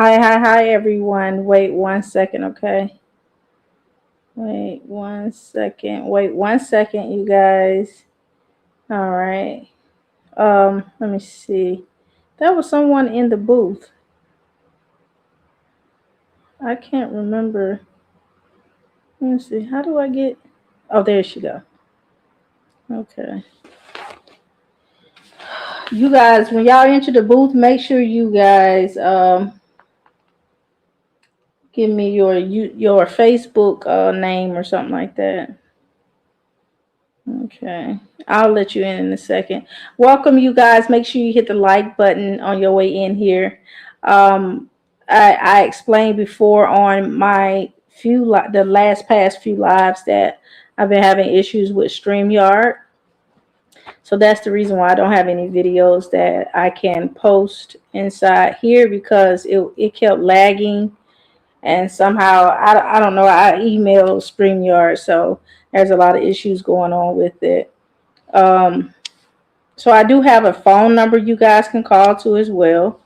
Hi, everyone. Wait 1 second, okay? Wait 1 second. Wait 1 second, you guys. All right. Let me see. That was someone in the booth. I can't remember. Let me see. How do I get? Oh, there she go. Okay. You guys, when y'all enter the booth, make sure you guys give me your Facebook name or something like that. Okay. I'll let you in a second. Welcome, you guys. Make sure you hit the like button on your way in here. Um, I explained before on my the last past few lives that I've been having issues with StreamYard. So that's the reason why I don't have any videos that I can post inside here because it kept lagging. And somehow, I don't know, I emailed StreamYard. So there's a lot of issues going on with it. Um, so I do have a phone number you guys can call to as well.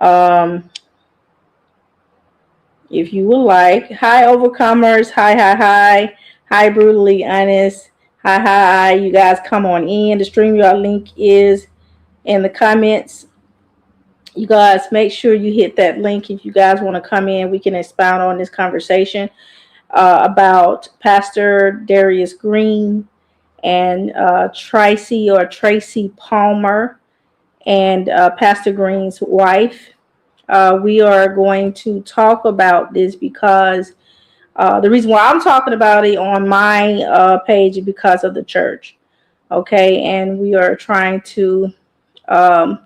Um, if you would like. Hi, overcomers. Hi, brutally honest. Hi. You guys come on in. The StreamYard link is in the comments. You guys make sure you hit that link if you guys want to come in. We can expound on this conversation about Pastor Darius Green and Tracy Palmer and Pastor Green's wife. We are going to talk about this because the reason why I'm talking about it on my page is because of the church. Okay, and we are trying to um,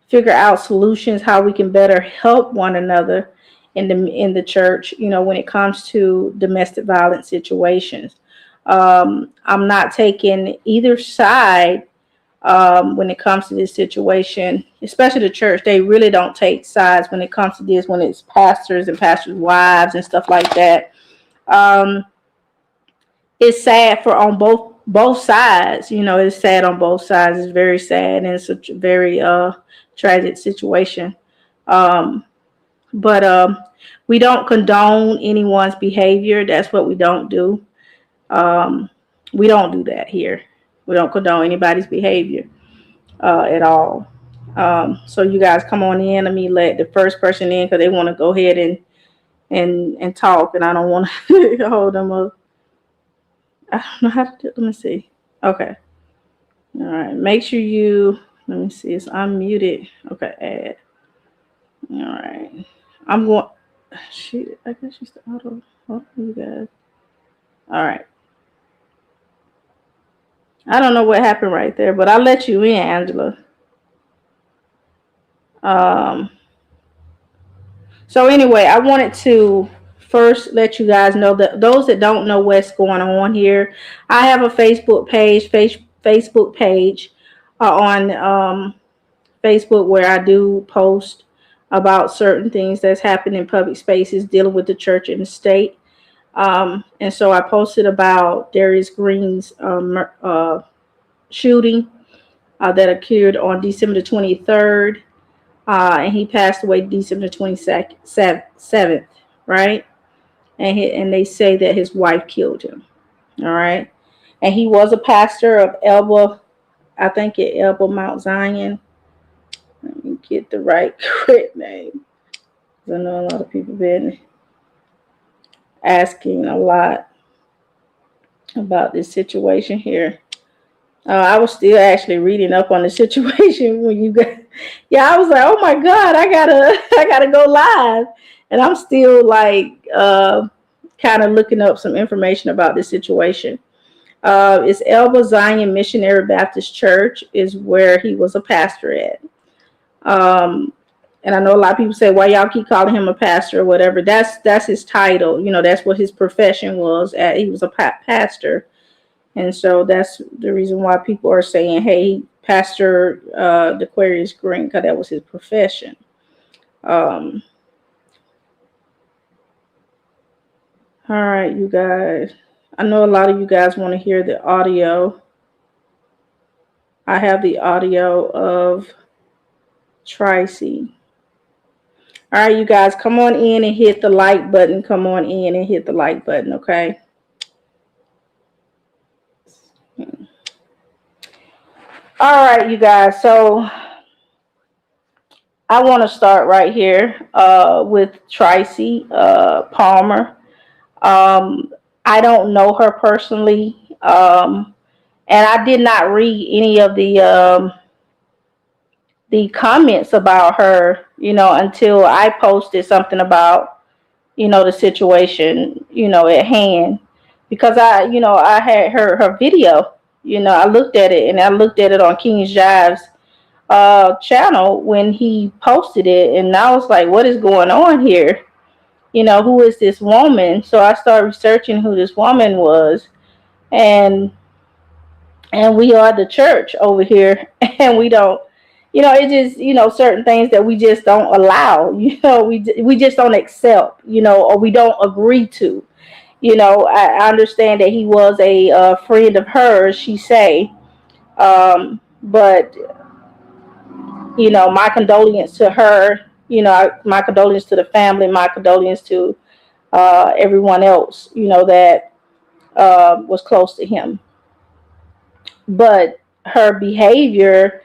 figure out solutions how we can better help one another in the church. You know, when it comes to domestic violence situations. I'm not taking either side when it comes to this situation, especially the church. They really don't take sides when it comes to this, when it's pastors and pastors' wives and stuff like that. Um, it's sad for on both sides. You know, it's sad on both sides. It's very sad, and it's a very tragic situation. Um, but we don't condone anyone's behavior. That's what we don't do. Um, we don't do that here. We don't condone anybody's behavior at all. So you guys come on in. Let me let the first person in because they want to go ahead and talk, and I don't want to hold them up. I don't know how to do. Let me see. Okay. All right. Make sure you. Let me see. It's unmuted. Okay. Add. All right. I'm going. Shit. I guess she's the auto. Hold on, you guys. All right. I don't know what happened right there, but I'll let you in, Angela. Um. So anyway, I wanted to first let you guys know that those that don't know what's going on here, I have a Facebook page on Facebook where I do post about certain things that's happening in public spaces dealing with the church and the state. And so I posted about Darius Green's shooting that occurred on December the 23rd. And he passed away December 27th, right? And they say that his wife killed him, all right? And he was a pastor of Elba, I think at Elba Mount Zion. Let me get the right correct name. I know a lot of people been asking a lot about this situation here. I was still actually reading up on the situation when you got. Yeah, I was like, oh my God, I gotta go live, and I'm still like kind of looking up some information about this situation. It's Elba Zion Missionary Baptist Church is where he was a pastor at. Um, and I know a lot of people say, why y'all keep calling him a pastor or whatever. That's his title. You know, that's what his profession was. He was a pastor. And so that's the reason why people are saying, hey, Pastor Daquarius Green, because that was his profession. All right, you guys. I know a lot of you guys want to hear the audio. I have the audio of Tracy. All right, you guys, come on in and hit the like button. Come on in and hit the like button, okay? All right, you guys. So I want to start right here with Tracy Palmer. I don't know her personally, and I did not read any of the comments about her, until I posted something about, the situation, at hand, because I had her video, I looked at it, and I looked at it on King Jive's channel when he posted it, and I was like, what is going on here? Who is this woman? So I started researching who this woman was, and we are the church over here, and we don't, it just, certain things that we just don't allow, we just don't accept, or we don't agree to. I understand that he was a friend of hers, she say, but my condolence to her, my condolence to the family, my condolence to everyone else, that was close to him. But her behavior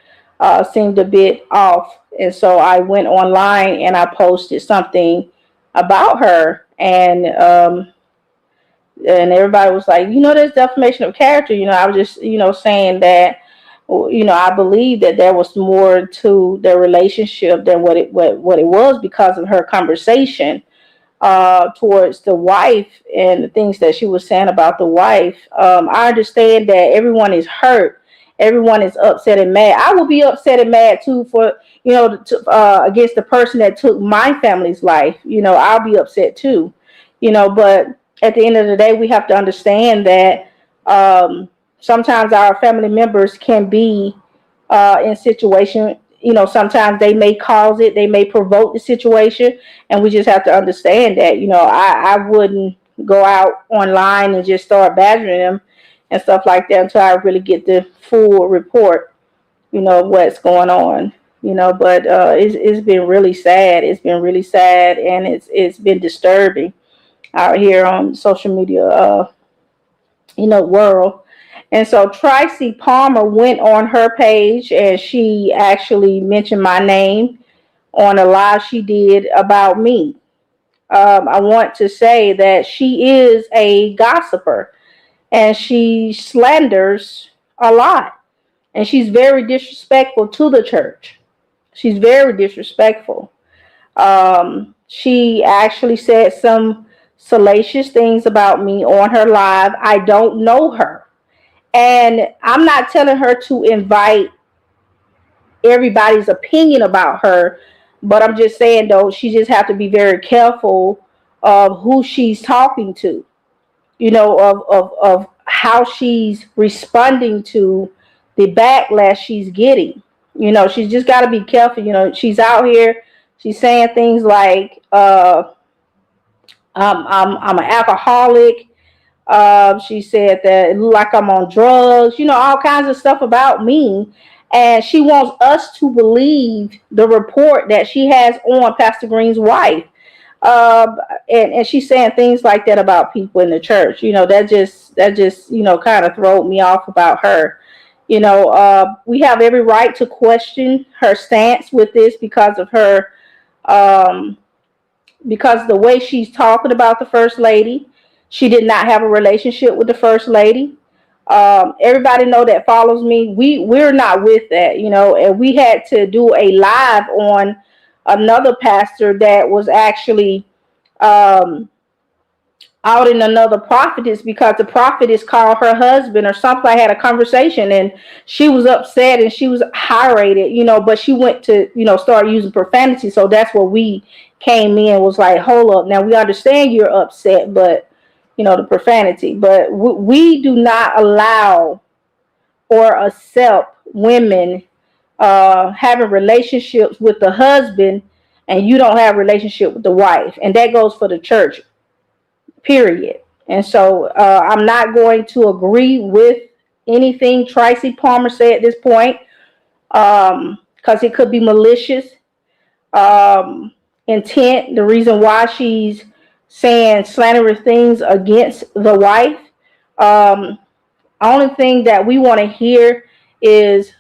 seemed a bit off. And so I went online and I posted something about her. And everybody was like, there's defamation of character. I was just, saying that, I believe that there was more to their relationship than what it was, because of her conversation towards the wife and the things that she was saying about the wife. I understand that everyone is hurt. Everyone is upset and mad. I will be upset and mad too for, against the person that took my family's life. I'll be upset too, but at the end of the day, we have to understand that sometimes our family members can be in situation, sometimes they may cause it, they may provoke the situation, and we just have to understand that. I wouldn't go out online and just start badgering them and stuff like that until I really get the full report, of what's going on. But it's been really sad. It's been really sad, and it's been disturbing out here on social media, world. And so Tracy Palmer went on her page and she actually mentioned my name on a live she did about me. I want to say that she is a gossiper and she slanders a lot. And she's very disrespectful to the church. She's very disrespectful. She actually said some salacious things about me on her live. I don't know her. And I'm not telling her to invite everybody's opinion about her, but I'm just saying, though, she just have to be very careful of who she's talking to, of how she's responding to the backlash she's getting. She's just got to be careful. She's out here, she's saying things like, I'm an alcoholic. She said that it looked like I'm on drugs, all kinds of stuff about me. And she wants us to believe the report that she has on Pastor Green's wife. And she's saying things like that about people in the church. That just kind of throw me off about her. We have every right to question her stance with this because of her, because the way she's talking about the first lady. She did not have a relationship with the first lady. Everybody know that follows me. We're not with that, and we had to do a live on another pastor that was actually out in another prophetess, because the prophetess called her husband or something. I had a conversation and she was upset and she was irate, but she went to, start using profanity. So that's where we came in, was like, hold up. Now we understand you're upset, but the profanity, but we do not allow or accept women having relationships with the husband and you don't have a relationship with the wife. And that goes for the church, period. And so I'm not going to agree with anything Tracy Palmer said at this point, because it could be malicious. intent, the reason why she's saying slanderous things against the wife. Only thing that we want to hear is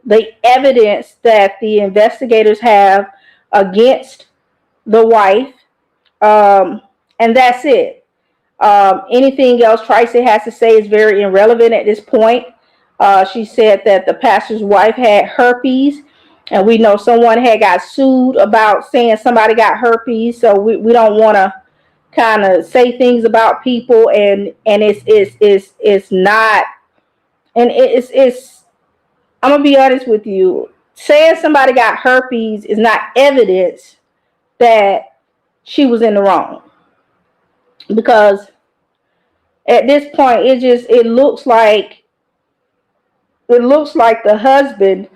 the evidence that the investigators have against the wife, and that's it. Anything else Tracy has to say is very irrelevant at this point. She said that the pastor's wife had herpes, and we know someone had got sued about saying somebody got herpes, so we don't want to kind of say things about people, and it's not, and it's I'm gonna be honest with you, saying somebody got herpes is not evidence that she was in the wrong, because at this point it looks like the husband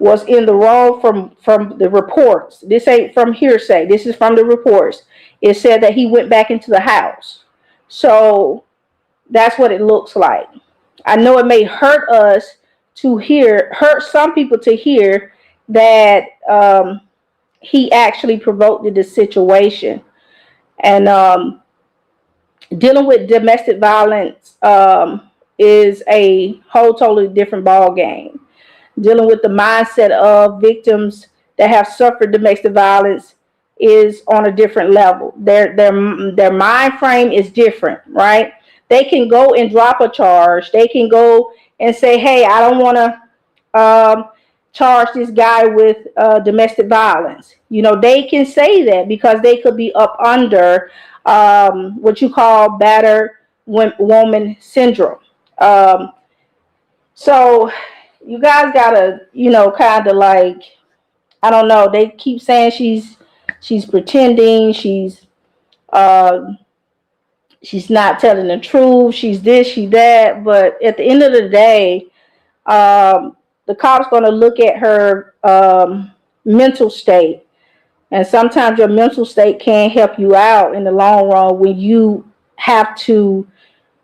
was in the wrong from the reports. This ain't from hearsay, this is from the reports. It said that he went back into the house, so that's what it looks like. I know it may hurt some people to hear that he actually provoked the situation. And dealing with domestic violence is a whole totally different ball game. Dealing with the mindset of victims that have suffered domestic violence is on a different level. Their mind frame is different, right? They can go and drop a charge. They can go and say, hey, I don't want to charge this guy with domestic violence. You know, they can say that because they could be up under what you call battered woman syndrome. So you guys gotta, kind of like, I don't know. They keep saying she's pretending. She's not telling the truth. She's this, she that. But at the end of the day, the cop's going to look at her mental state. And sometimes your mental state can help you out in the long run when you have to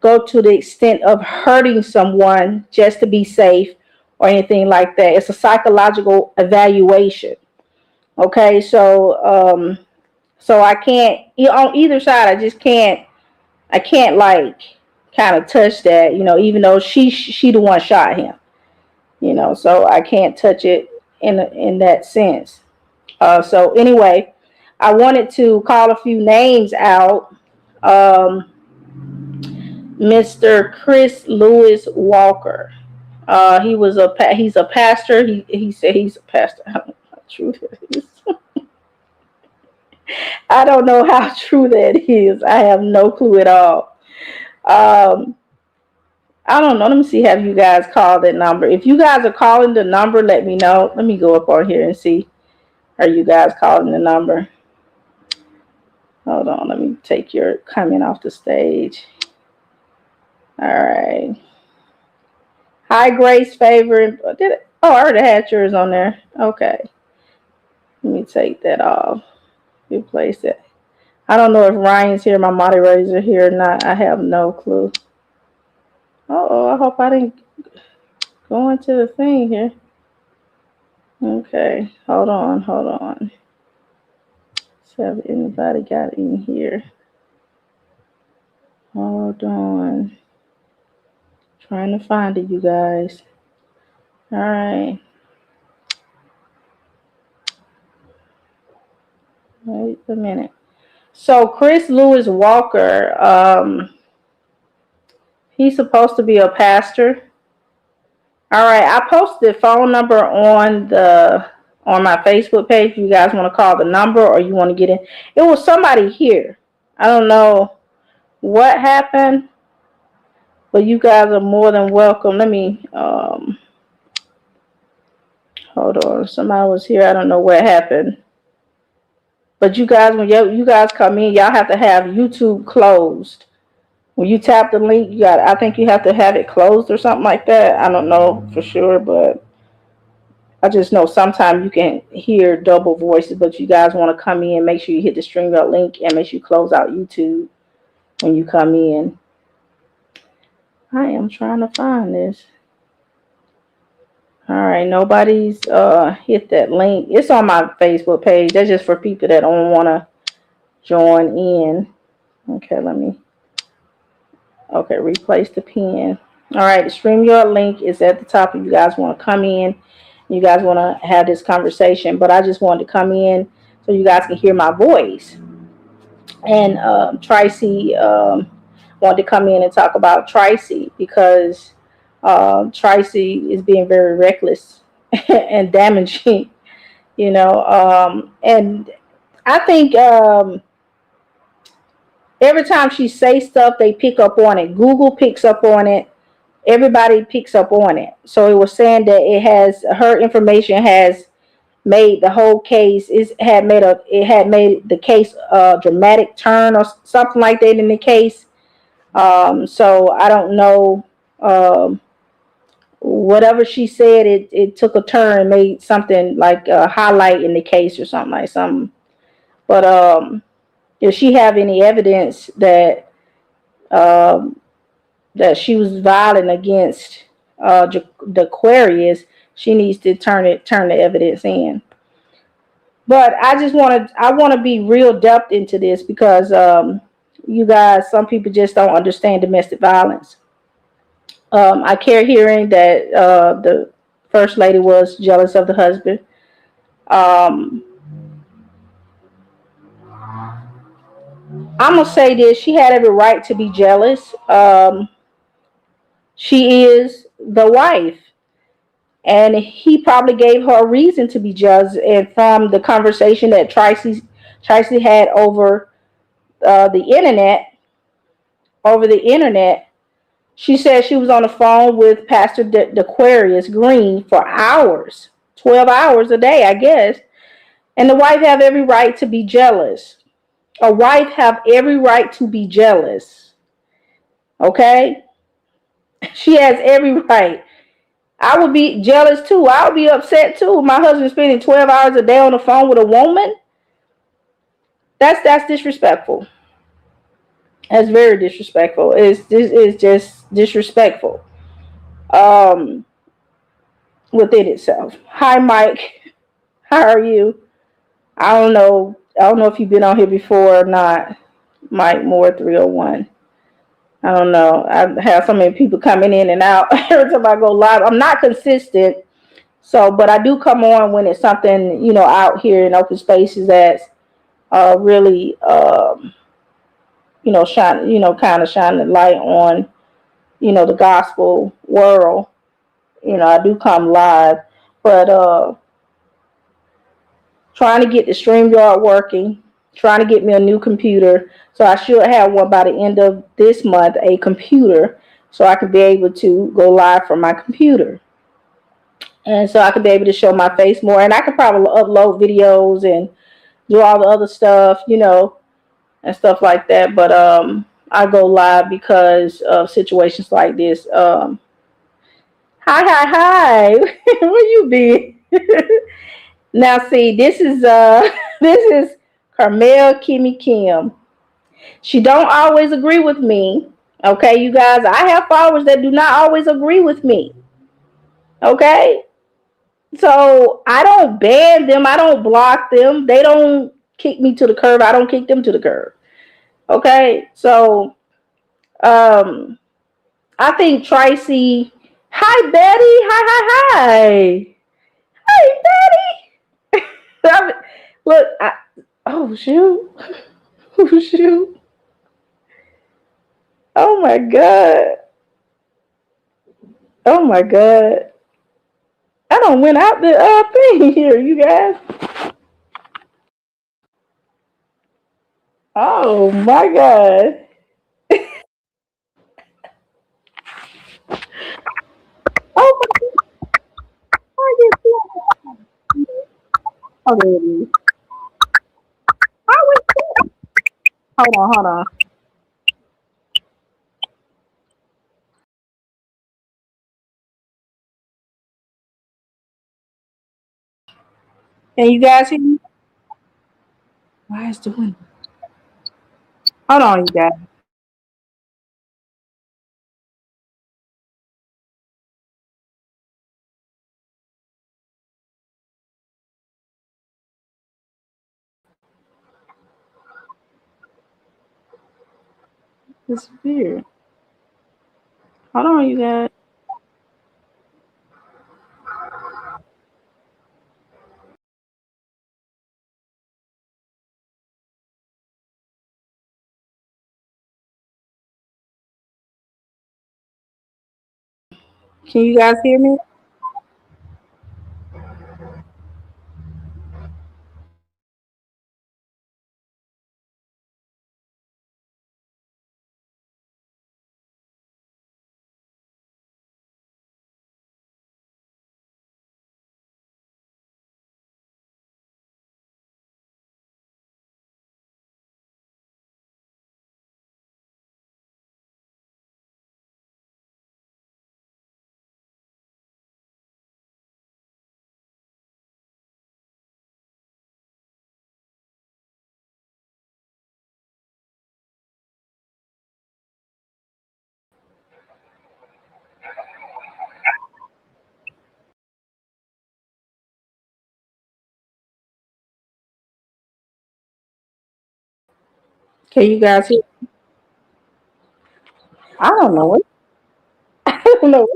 go to the extent of hurting someone just to be safe or anything like that. It's a psychological evaluation. Okay, so I can't, on either side, I can't like kind of touch that, even though she the one shot him, so I can't touch it in that sense. So anyway, I wanted to call a few names out. Mr. Chris Lewis Walker. He's a pastor. He said he's a pastor. I don't know how true that is. I don't know how true that is. I have no clue at all. I don't know. Let me see. Have you guys called that number? If you guys are calling the number, let me know. Let me go up on here and see. Are you guys calling the number? Hold on. Let me take your comment off the stage. All right. Hi, Grace Favor. I already had yours on there. Okay. Let me take that off. Replace it. I don't know if Ryan's here, my moderators are here or not. I have no clue. Uh-oh, I hope I didn't go into the thing here. Okay, hold on. So have anybody got in here? Hold on. Trying to find it, you guys. All right. Wait a minute. So Chris Lewis Walker, he's supposed to be a pastor. All right, I posted the phone number on my Facebook page. If you guys want to call the number or you want to get in. It was somebody here. I don't know what happened, but you guys are more than welcome. Let me hold on. Somebody was here. I don't know what happened. But you guys, when you guys come in, y'all have to have YouTube closed. When you tap the link, I think you have to have it closed or something like that. I don't know for sure, but I just know sometimes you can hear double voices. But you guys want to come in, make sure you hit the StreamYard link and make sure you close out YouTube when you come in. I am trying to find this. All right, nobody's hit that link. It's on my Facebook page. That's just for people that don't want to join in. Okay, replace the pin. All right, the StreamYard link is at the top if you guys want to come in. You guys want to have this conversation, but I just wanted to come in so you guys can hear my voice. And Tracy wanted to come in and talk about Tracy because Tracy is being very reckless and damaging, and I think every time she says stuff, they pick up on it. Google picks up on it. Everybody picks up on it. So it was saying that her information has made the whole case. It had made the case a dramatic turn or something like that in the case. So I don't know. Whatever she said, it took a turn and made something like a highlight in the case or something like something. But if she have any evidence that um, that she was violent against Daquarius, she needs to turn the evidence in. But I want to be real depth into this because you guys, some people just don't understand domestic violence. I care hearing that the first lady was jealous of the husband. Um, I'm gonna say this: she had every right to be jealous. She is the wife, and he probably gave her a reason to be jealous. And from the conversation that Tracy had uh, the internet, over the internet, she said she was on the phone with Pastor Daquarius Green for hours, 12 hours a day, I guess. And the wife have every right to be jealous. A wife have every right to be jealous. Okay? She has every right. I would be jealous too. I would be upset too. My husband spending 12 hours a day on the phone with a woman. That's disrespectful. That's very disrespectful. This is just disrespectful. Um, within itself. Hi, Mike. How are you? I don't know. I don't know if you've been on here before or not. Mike Moore 301. I don't know. I have so many people coming in and out every time I go live. I'm not consistent, so but I do come on when it's something out here in open spaces that's really shine kind of shine the light on the gospel world. I do come live, but trying to get the StreamYard working, trying to get me a new computer. So I should have one by the end of this month, a computer, so I could be able to go live from my computer. And so I could be able to show my face more. And I could probably upload videos and do all the other stuff, and stuff like that. But I go live because of situations like this. Hi. Where you been? Now see, this is this is Carmel Kimmy Kim. She don't always agree with me. Okay, you guys, I have followers that do not always agree with me. Okay? So I don't ban them, I don't block them. They don't kick me to the curb, I don't kick them to the curb. Okay? So um I think Tracy. Hi Betty. Hi. Hey Betty. Look, oh shoot. Oh shoot. Oh my god. Oh my god. I don't went out the thing here, you guys. Oh my god. Oh my god. Oh, there it is. How is that? Hold on. Can you guys hear me? Why is doing? Hold on, you guys. It's weird. Hold on, you guys. Can you guys hear me? Can you guys hear? I don't know what. I don't know.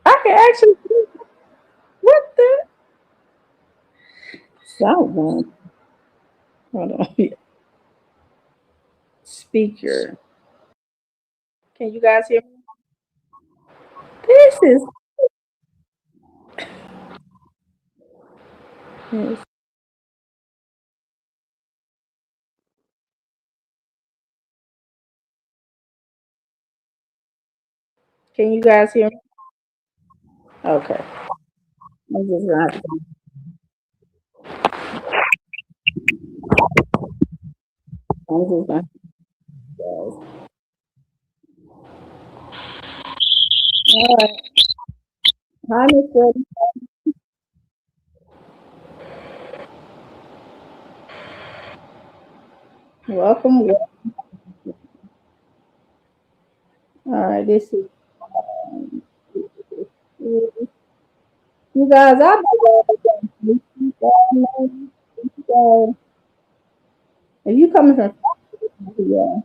I can actually. What the? Someone. Hold on. Speaker. Can you guys hear me? This is. Yes. Can you guys hear me? Okay. I'm just gonna. I'm just gonna. All right. Hi, Miss Betty. Welcome. All right. This is. You guys, I so if you coming from yeah.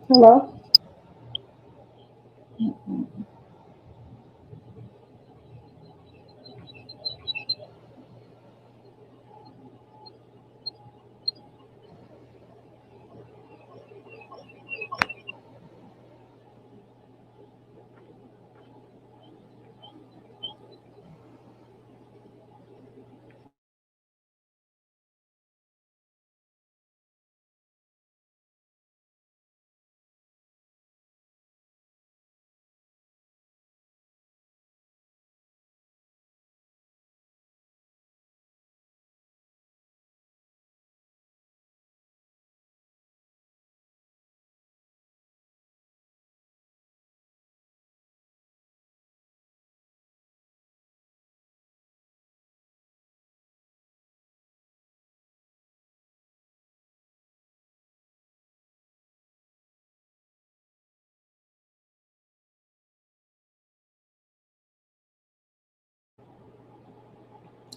Hello.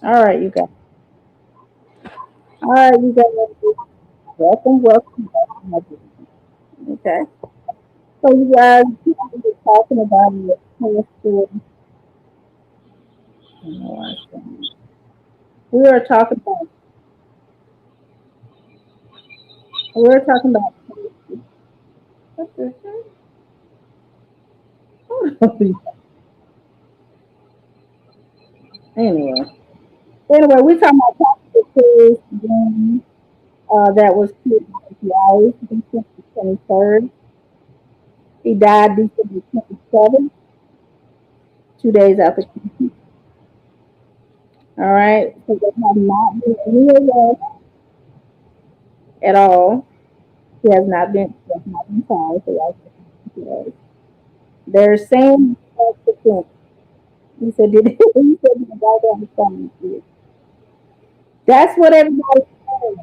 All right, you guys. All right, you guys. Welcome, welcome, welcome. Okay. So you guys, we were talking about it. We were talking about. We were talking about. What the heck? Anyway, we're talking about Patrick Cruz that was killed by his wife December 23rd. He died December 27th, 2 days after. All right, so there have not been any arrests at all. He has not been tried for life. They're saying self-defense. He said, did he said the guy down the phone. That's what everybody's saying.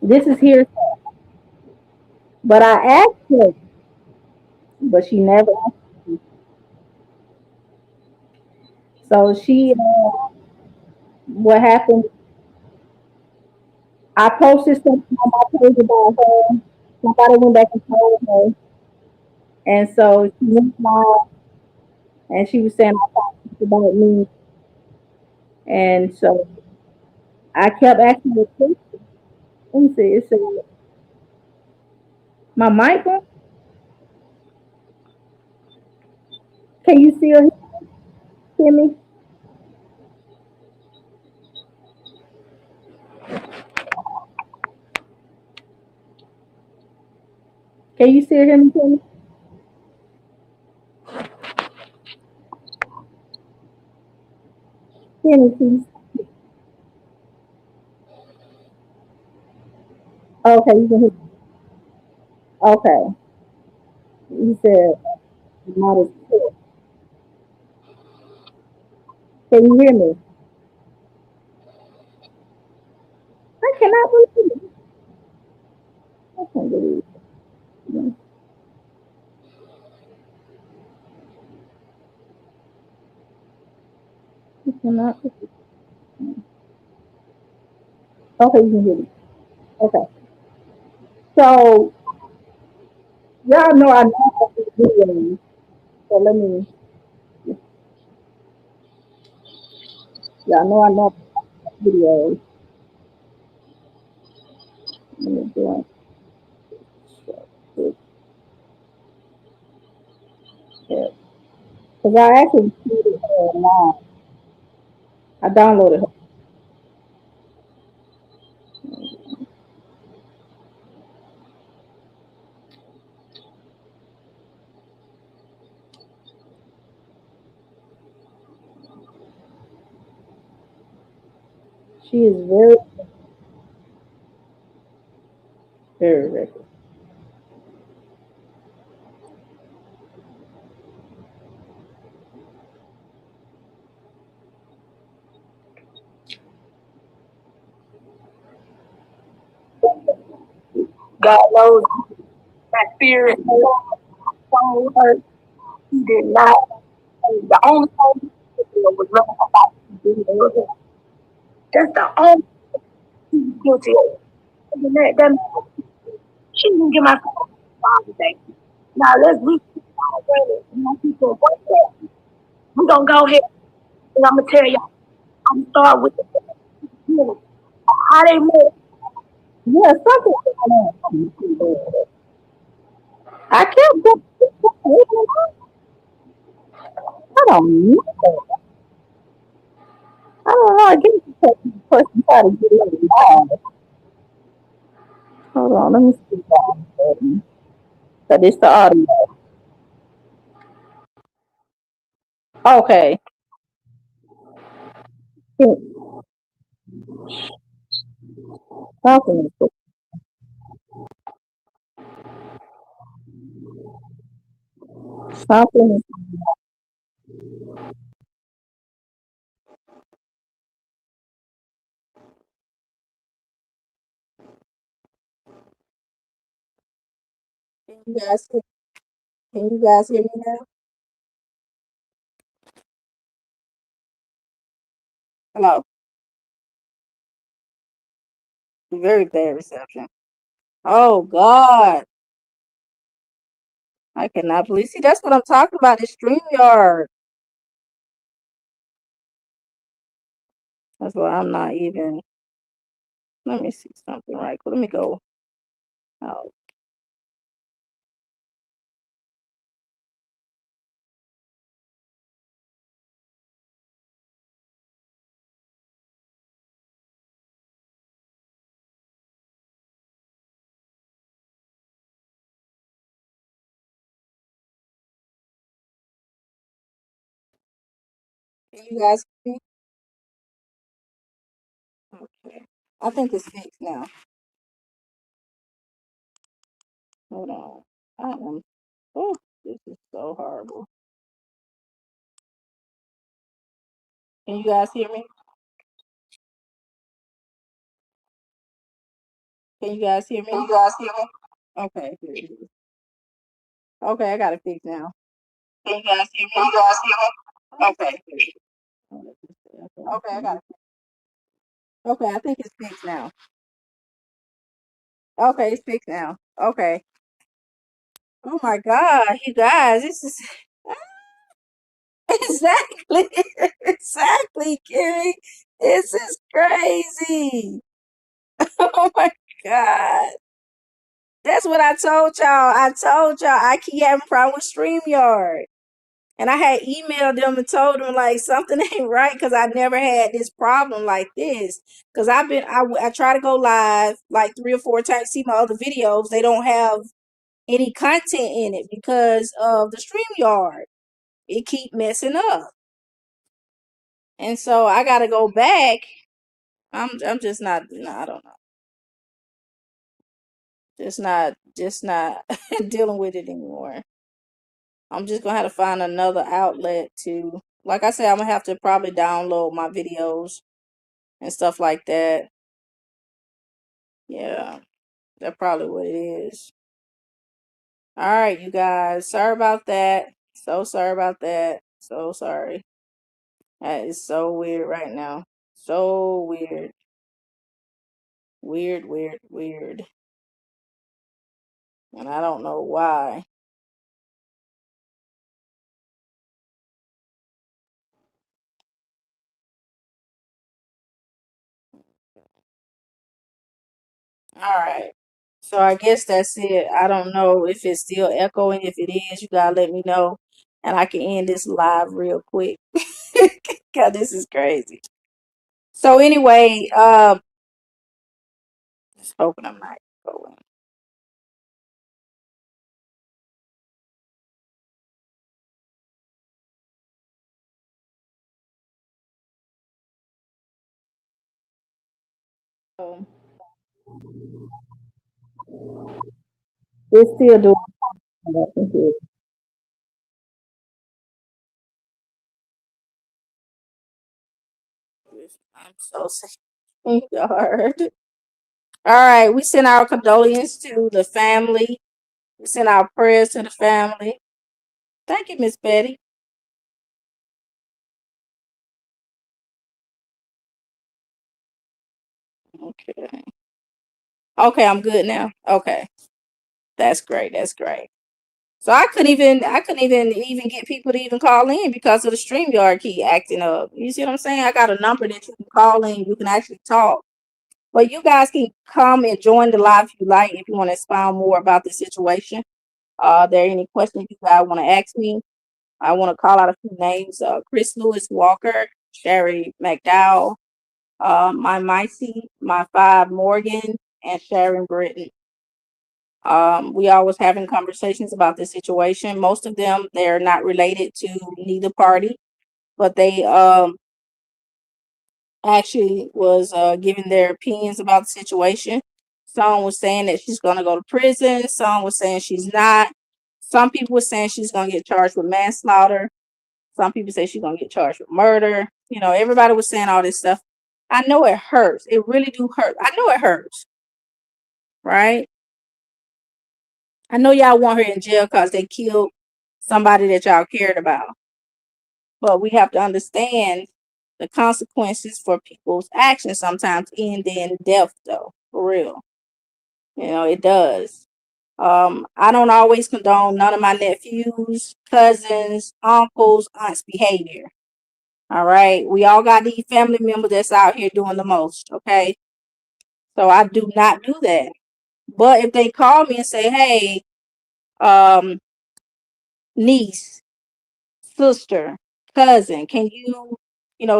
This is hearsay. But I asked her, but she never asked me. So what happened, I posted something on my page about her. Somebody went back and told her. And so she went live and she was saying I talked about me. And so I kept asking her questions. Let me see. It said, my mic on? Can you still hear me? Can you still hear me, Timmy? Timmy, please. Okay, you can hear me. Okay. You said not as clear. Can you hear me? I cannot believe it. I can't believe it. I cannot believe it. Okay, you can hear me. Okay. So y'all know I know about these videos. So let me y'all know I know about videos. Let me do it. Because I actually tweeted her online. I downloaded her. She is very, very reckless. God knows that spirit told her he did not. The only thing he was wrong about it. That's the only thing he's guilty of. And that she didn't get my father today. Now let's read people. We're gonna go ahead and I'm gonna tell y'all. I'm gonna start with the how they met. Yeah, something going on. I kept I don't know. I don't know. I guess the person try to get in live. Hold on, let me see that. But it's the audio. Okay. Something. Something. Can you guys can you guys hear me now? Hello. Very bad reception. Oh God. I cannot believe. See, that's what I'm talking about. This StreamYard. That's why I'm not even. Let me see something right. Let me go. Oh, Can you guys hear me? Okay. I think it's fixed now. Hold on. I am. Oh, this is so horrible. Can you guys hear me? Can you guys hear me? Can you guys hear me? Okay, here it is. Okay, I got it fixed now. Can you guys hear me? Can you guys hear me? Okay. Here it is. Okay, I got it. Okay, I think it's fixed now. Okay, it's fixed now. Okay. Oh my God, you guys, this is exactly, exactly, Carrie. This is crazy. Oh my God. That's what I told y'all. I told y'all I keep having a problem with StreamYard. And I had emailed them and told them like something ain't right because I never had this problem like this. Because I try to go live like 3 or 4 times, see my other videos. They don't have any content in it because of the StreamYard. It keep messing up. And so I gotta go back. I'm just not, no, I don't know. Just not dealing with it anymore. I'm just gonna have to find another outlet to, like I said, I'm gonna have to probably download my videos and stuff like that. Yeah, that's probably what it is. All right, you guys. Sorry about that. So sorry about that. So sorry. That is so weird right now. So weird. Weird, weird, weird. And I don't know why. All right. So I guess that's it. I don't know if it's still echoing. If it is, you gotta let me know. And I can end this live real quick. God, this is crazy. So anyway, just hoping I'm not going. Um, it's still doing that. I'm so sick. Hard. All right, we send our condolences to the family. We send our prayers to the family. Thank you, Miss Betty. Okay. Okay, I'm good now. Okay. That's great. That's great. So I couldn't even get people to even call in because of the StreamYard key acting up. You see what I'm saying? I got a number that you can call in. You can actually talk. But you guys can come and join the live if you like, if you want to expound more about the situation. Are there any questions you guys want to ask me? I want to call out a few names. Chris Lewis Walker, Sherry McDowell, my Micey, my Five Morgan, and Sharon Britton. We always having conversations about this situation. Most of them, they're not related to neither party, but they actually was giving their opinions about the situation. Some was saying that she's going to go to prison. Some was saying she's not. Some people were saying she's going to get charged with manslaughter. Some people say she's going to get charged with murder. You know, everybody was saying all this stuff. I know it hurts. It really do hurt. I know it hurts, right? I know y'all want her in jail because they killed somebody that y'all cared about. But we have to understand the consequences for people's actions sometimes end in death, though, for real. You know, it does. I don't always condone none of my nephews, cousins, uncles, aunts' behavior. All right. We all got these family members that's out here doing the most. Okay. So I do not do that. But if they call me and say, hey, um, niece, sister, cousin, can you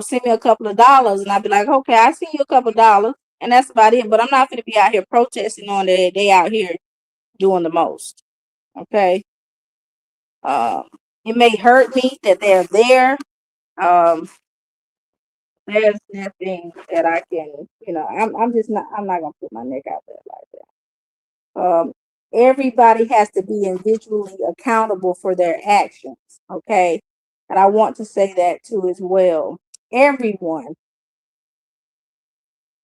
send me a couple of dollars? And I'd be like, okay, I send you a couple of dollars. And that's about it. But I'm not going to be out here protesting on that they out here doing the most. Okay. Um, it may hurt me that they're there. Um, There's nothing that I can, I'm just not, I'm not gonna put my neck out there like that. Everybody has to be individually accountable for their actions. Okay. And I want to say that too as well. Everyone.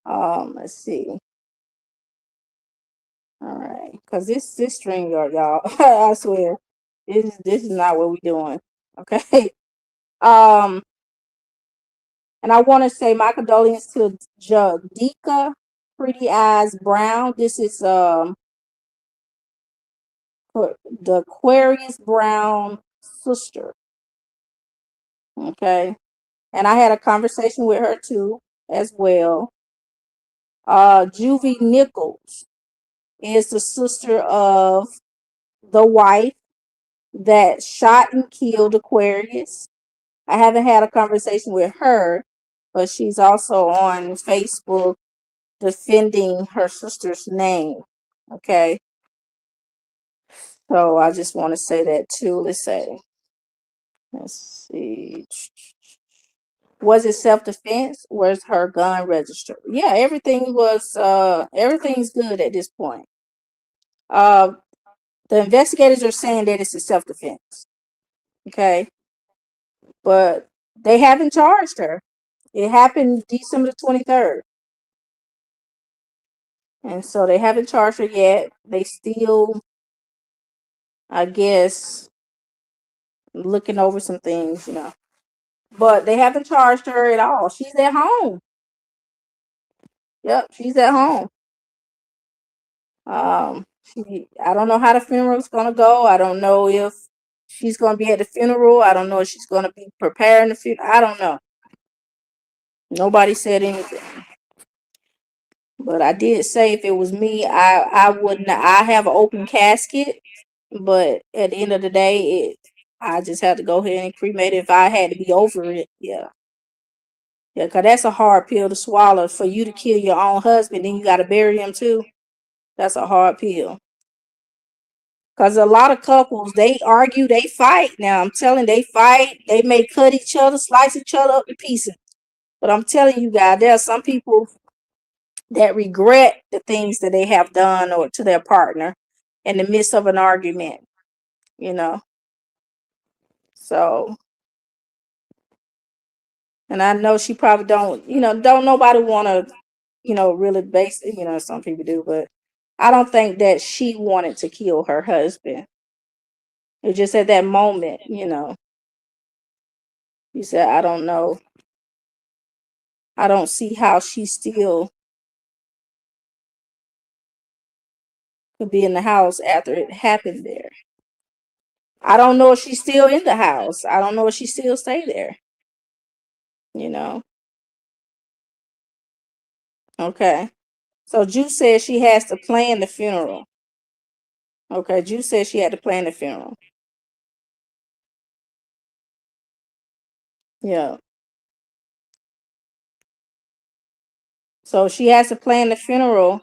Let's see. All right. Because this string yard, y'all, I swear, this is not what we're doing. Okay. Um, and I want to say my condolences to Jadika Pretty Eyes Brown. This is the Aquarius Brown sister. Okay. And I had a conversation with her too, as well. Juvie Nichols is the sister of the wife that shot and killed Aquarius. I haven't had a conversation with her, but she's also on Facebook defending her sister's name. Okay. So I just want to say that too. Let's see. Was it self-defense? Where's her gun registered? Yeah, everything's good at this point. The investigators are saying that it's a self-defense. Okay. But they haven't charged her. It happened December 23rd. And so they haven't charged her yet. They still, I guess, looking over some things. But they haven't charged her at all. She's at home. Yep, she's at home. I don't know how the funeral's gonna go. I don't know if she's gonna be at the funeral. I don't know if she's gonna be preparing the funeral. I don't know. Nobody said anything. But I did say if it was me, I wouldn't. I have an open casket, but at the end of the day, I just had to go ahead and cremate it if I had to be over it. Yeah, yeah, cause that's a hard pill to swallow. For you to kill your own husband, then you got to bury him too. That's a hard pill. Cause a lot of couples, they argue, they fight. Now I'm telling, they fight. They may cut each other, slice each other up to pieces. But I'm telling you guys, there are some people that regret the things that they have done or to their partner in the midst of an argument, you know. So, and I know she probably don't nobody want to, really base it, some people do, but I don't think that she wanted to kill her husband. It was just at that moment. You said, I don't know. I don't see how she still could be in the house after it happened there. I don't know if she's still in the house. I don't know if she still stay there. You know. Okay. So Juice says she has to plan the funeral. Okay, Juice says she had to plan the funeral. Yeah. So she has to plan the funeral.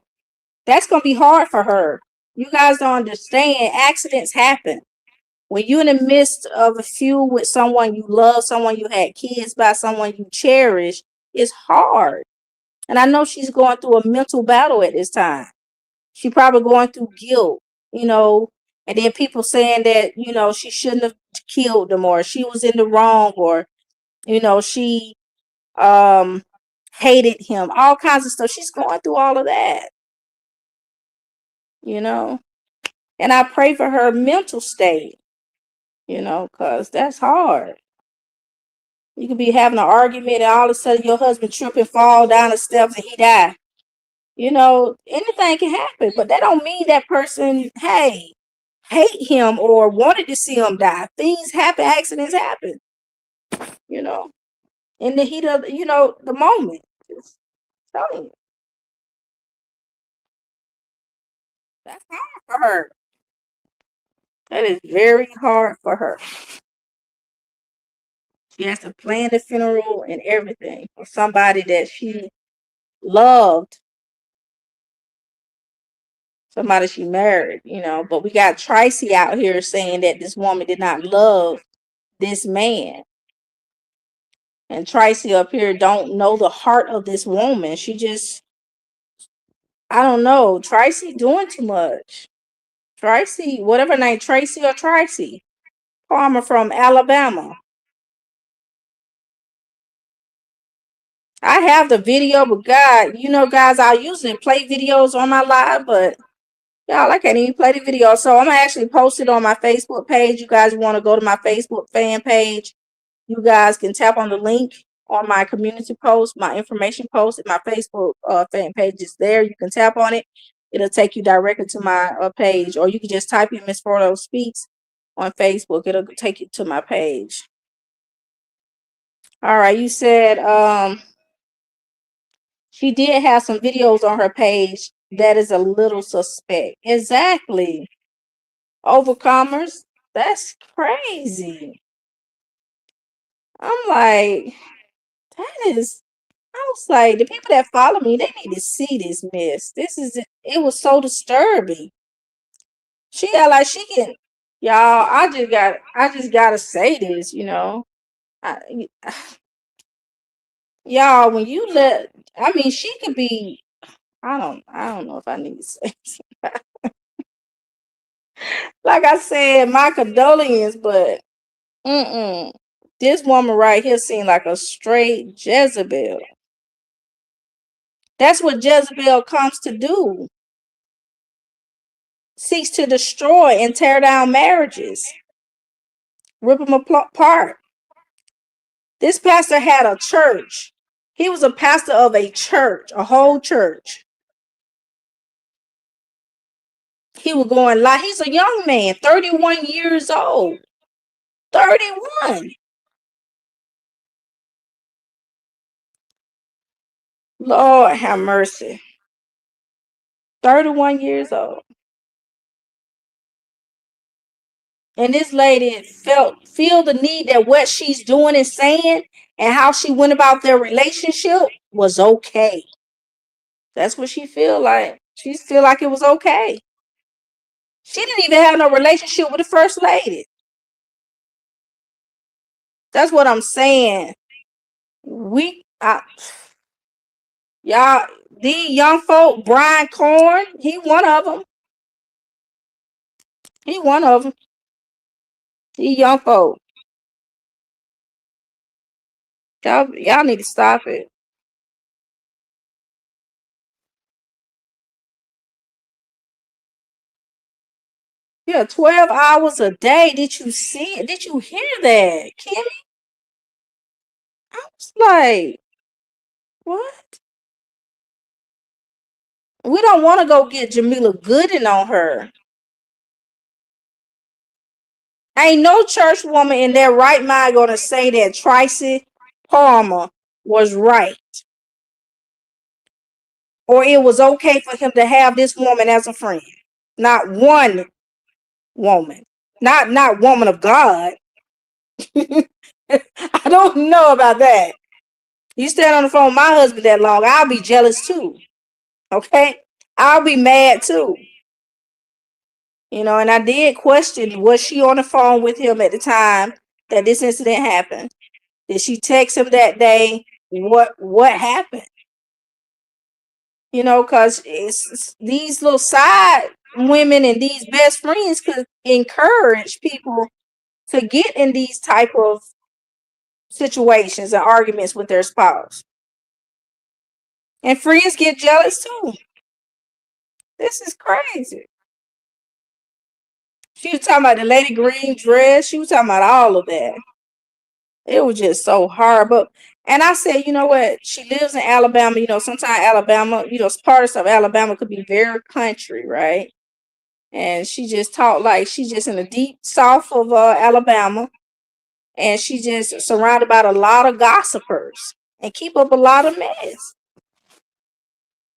That's gonna be hard for her. You guys don't understand. Accidents happen. When you're in the midst of a feud with someone you love, someone you had kids by, someone you cherish, it's hard. And I know she's going through a mental battle at this time. She probably going through guilt, and then people saying that, she shouldn't have killed them, or she was in the wrong, or, she hated him, all kinds of stuff. She's going through all of that, you know. And I pray for her mental state, because that's hard. You could be having an argument and all of a sudden your husband trip and fall down the steps and he die. Anything can happen, but that don't mean that person, hey, hate him or wanted to see him die. Things happen, accidents happen, you know, in the heat of, the moment. Just telling you, that's hard for her. That is very hard for her. She has to plan the funeral and everything for somebody that she loved, somebody she married. But we got Tracy out here saying that this woman did not love this man. And Tracy up here don't know the heart of this woman. She just, I don't know. Tracy doing too much. Tracy, whatever her name, Tracy or Tracy Palmer from Alabama. I have the video, but God, guys, I usually play videos on my live, but y'all, I can't even play the video. So I'm gonna actually post it on my Facebook page. You guys want to go to my Facebook fan page? You guys can tap on the link on my community post, my information post, and my Facebook fan page is there. You can tap on it. It'll take you directly to my page, or you can just type in Miss Fordo Speaks on Facebook. It'll take you to my page. All right, you said she did have some videos on her page that is a little suspect. Exactly. Overcomers. That's crazy. I'm like, that is, I was like, the people that follow me, they need to see this mess. It was so disturbing. She got like she can, y'all, I just gotta say this, I, y'all, when you I mean, she could be, I don't know if I need to say like I said, my condolences, but this woman right here seemed like a straight Jezebel. That's what Jezebel comes to do. Seeks to destroy and tear down marriages, rip them apart. This pastor had a church. He was a pastor of a church, a whole church. He was going like, he's a young man, 31 years old. 31. Lord have mercy. 31 years old. And this lady feel the need that what she's doing and saying and how she went about their relationship was okay. That's what she feel like. She feel like it was okay. She didn't even have no relationship with the first lady. That's what I'm saying. Y'all, these young folk, Brian Corn, he one of them. He one of them. These young folk. Y'all need to stop it. Yeah, 12 hours a day. Did you see it? Did you hear that, Kimmy? I was like, what? We don't want to go get Jamila Gooden on her. Ain't no church woman in their right mind gonna say that Tracy Palmer was right. Or it was okay for him to have this woman as a friend. Not one woman. Not woman of God. I don't know about that. You stand on the phone with my husband that long, I'll be jealous too. Okay? I'll be mad too. And I did question, was she on the phone with him at the time that this incident happened? Did she text him that day? What happened? Because it's these little side women and these best friends could encourage people to get in these type of situations and arguments with their spouse. And friends get jealous too. This is crazy. She was talking about the lady green dress. She was talking about all of that. It was just so hard. And I said, you know what? She lives in Alabama. Sometimes Alabama, parts of Alabama could be very country, right? And she just talked like she's just in the deep south of Alabama. And she just surrounded by a lot of gossipers and keep up a lot of mess.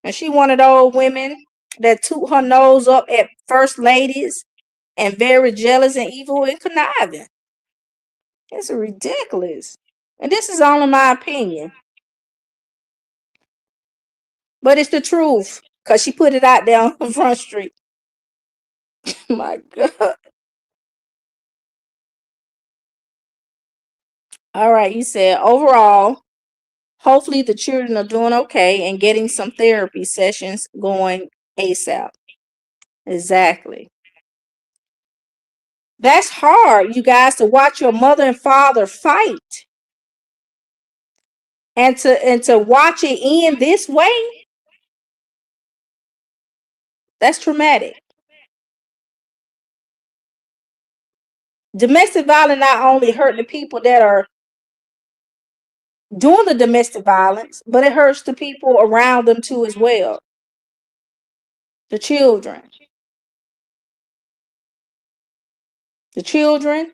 And she one of those women that toot her nose up at first ladies and very jealous and evil and conniving. It's ridiculous. And this is only my opinion. But it's the truth. Because she put it out there on Front Street. My God. All right, you said overall, hopefully the children are doing okay and getting some therapy sessions going ASAP. Exactly. That's hard, you guys, to watch your mother and father fight and to watch it end this way. That's traumatic. Domestic violence not only hurt the people that are doing the domestic violence, but it hurts the people around them too as well. The children. The children,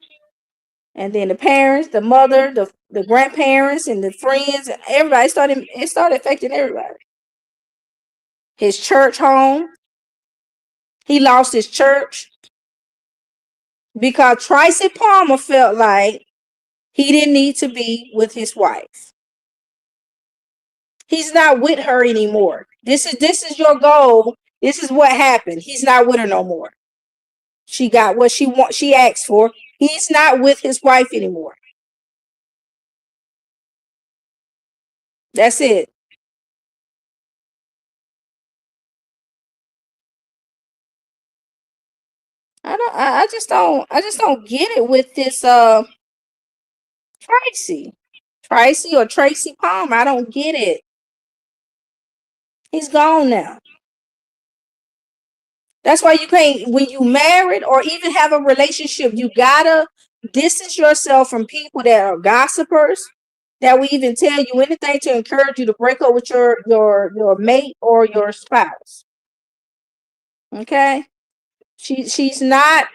and then the parents, the mother, the grandparents, and the friends, and everybody it started affecting everybody. His church home. He lost his church because Tracy Palmer felt like he didn't need to be with his wife. He's not with her anymore. This is your goal. This is what happened. He's not with her no more. She got what she asked for. He's not with his wife anymore. That's it. I just don't get it with this Tracy. Tracy or Tracy Palmer. I don't get it. He's gone now. That's why you can't, when you married or even have a relationship, you gotta distance yourself from people that are gossipers, that will even tell you anything to encourage you to break up with your mate or your spouse. Okay? She's not,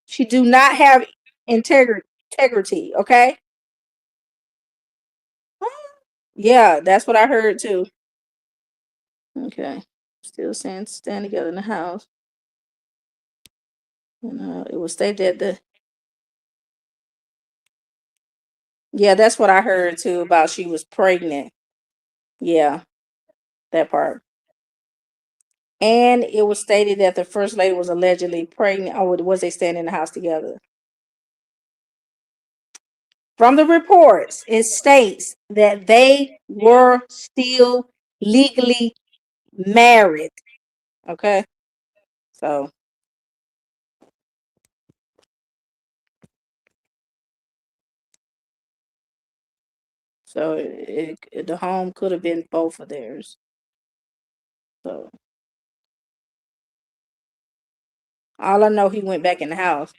she do not have integrity, okay? Yeah, that's what I heard too. Okay. Still saying stand together in the house. It was stated that yeah, that's what I heard too about she was pregnant. Yeah, that part. And it was stated that the first lady was allegedly pregnant. Or was they staying in the house together? From the reports, it states that they were still legally married. Okay, so the home could have been both of theirs. So all I know, he went back in the house.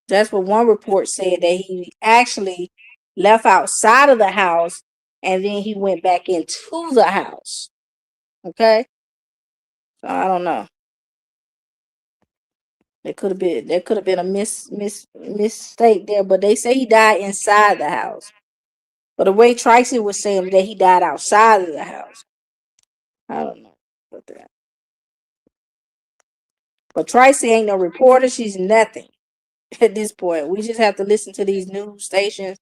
That's what one report said, that he actually left outside of the house and then he went back into the house. Okay, so I don't know. There could have been a mistake there, but they say he died inside the house. But the way Tracy was saying that he died outside of the house, I don't know about that. But Tracy ain't no reporter. She's nothing at this point. We just have to listen to these news stations.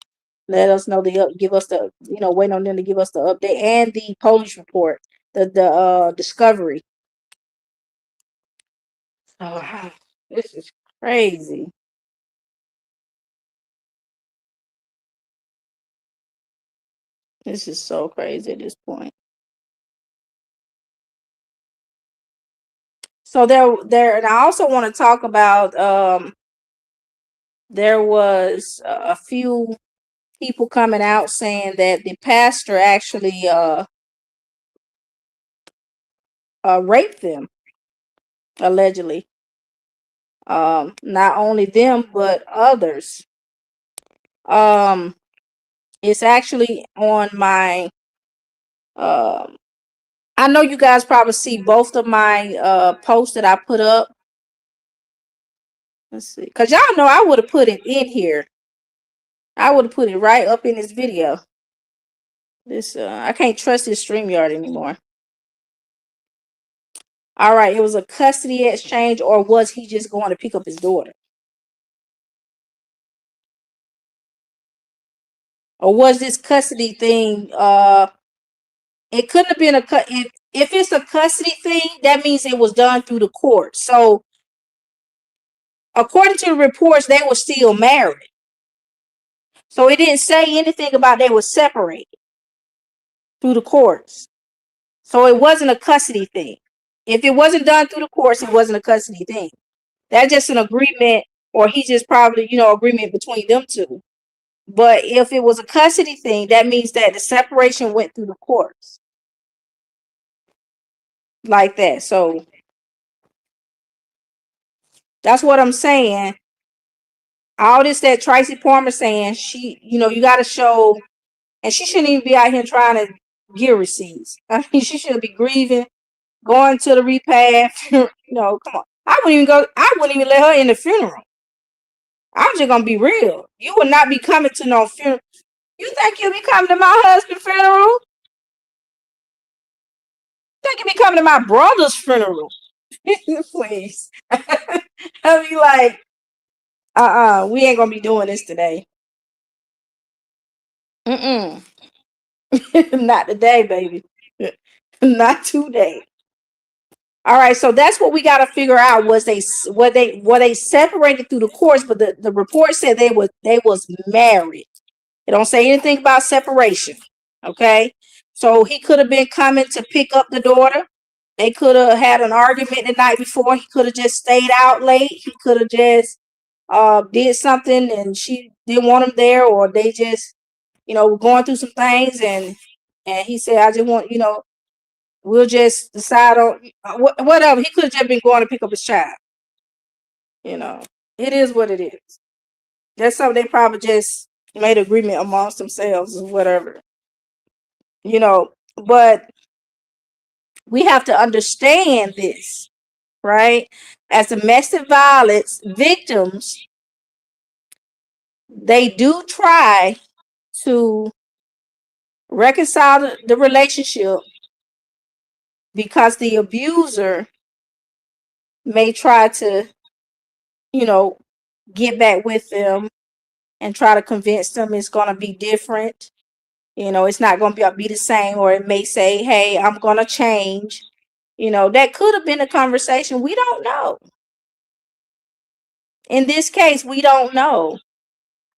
Let us know give us the wait on them to give us the update and the police report, the discovery. Oh, this is crazy. This is so crazy at this point. So and I also want to talk about there was a few people coming out saying that the pastor actually raped them, allegedly. Not only them but others. Um, it's actually on my I know you guys probably see both of my posts that I put up. Let's see, because y'all know I would have put it in here. I would have put it right up in this video. This I can't trust this StreamYard anymore. All right, it was a custody exchange, or was he just going to pick up his daughter? Or was this custody thing it couldn't have been if it's a custody thing, that means it was done through the court. So according to the reports, they were still married. So it didn't say anything about they were separated through the courts. So it wasn't a custody thing. If it wasn't done through the courts, it wasn't a custody thing. That's just an agreement, or he just probably, agreement between them two. But if it was a custody thing, that means that the separation went through the courts. Like that. So that's what I'm saying. All this that Tracy Palmer saying, you got to show, and she shouldn't even be out here trying to get receipts. I mean, she should be grieving, going to the repast. Come on. I wouldn't even let her in the funeral. I'm just gonna be real. You will not be coming to no funeral. You think you'll be coming to my husband's funeral? You think you'll be coming to my brother's funeral? Please. I'll be like, we ain't gonna be doing this today. Not today, baby. Not today. All right, so that's what we got to figure out. Were they separated through the courts? But the report said they was married. It don't say anything about separation. Okay, so he could have been coming to pick up the daughter. They could have had an argument the night before. He could have just stayed out late. He could have just did something and she didn't want him there, or they just were going through some things, and he said, I just want, we'll just decide on whatever. He could have just been going to pick up his child. It is what it is. That's something they probably just made agreement amongst themselves or whatever. But we have to understand this, right? As domestic violence victims, they do try to reconcile the relationship because the abuser may try to, get back with them and try to convince them it's going to be different. It's not going to be the same, or it may say, hey, I'm going to change. That could have been a conversation. We don't know. In this case, we don't know.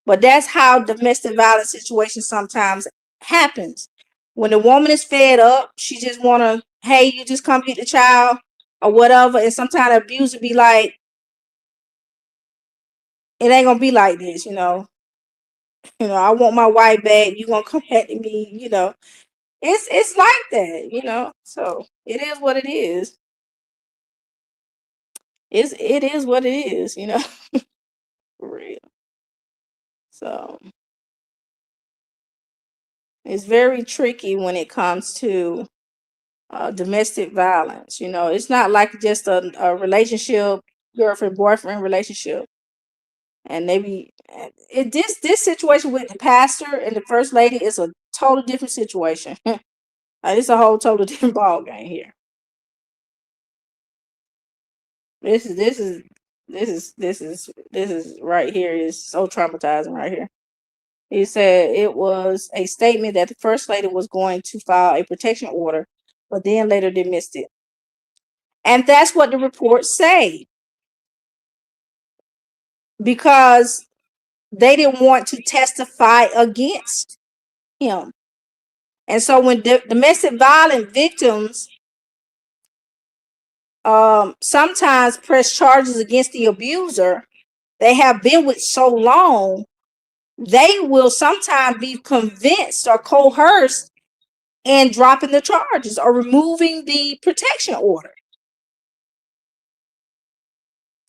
But that's how domestic violence situations sometimes happens. When the woman is fed up, she just want to, hey, you just come get the child or whatever. And sometimes the abuser be like, it ain't going to be like this, I want my wife back. You going to come back to me, It's like that, So it is what it is. It is what it is, For real. So it's very tricky when it comes to domestic violence. It's not like just a relationship, girlfriend boyfriend relationship, and maybe this situation with the pastor and the first lady is a total different situation. It's a whole total different ball game here. This is right here is so traumatizing right here. He said it was a statement that the first lady was going to file a protection order, but then later dismissed it. And that's what the reports say. Because they didn't want to testify against him. And so when domestic violence victims sometimes press charges against the abuser, they have been with so long, they will sometimes be convinced or coerced in dropping the charges or removing the protection order.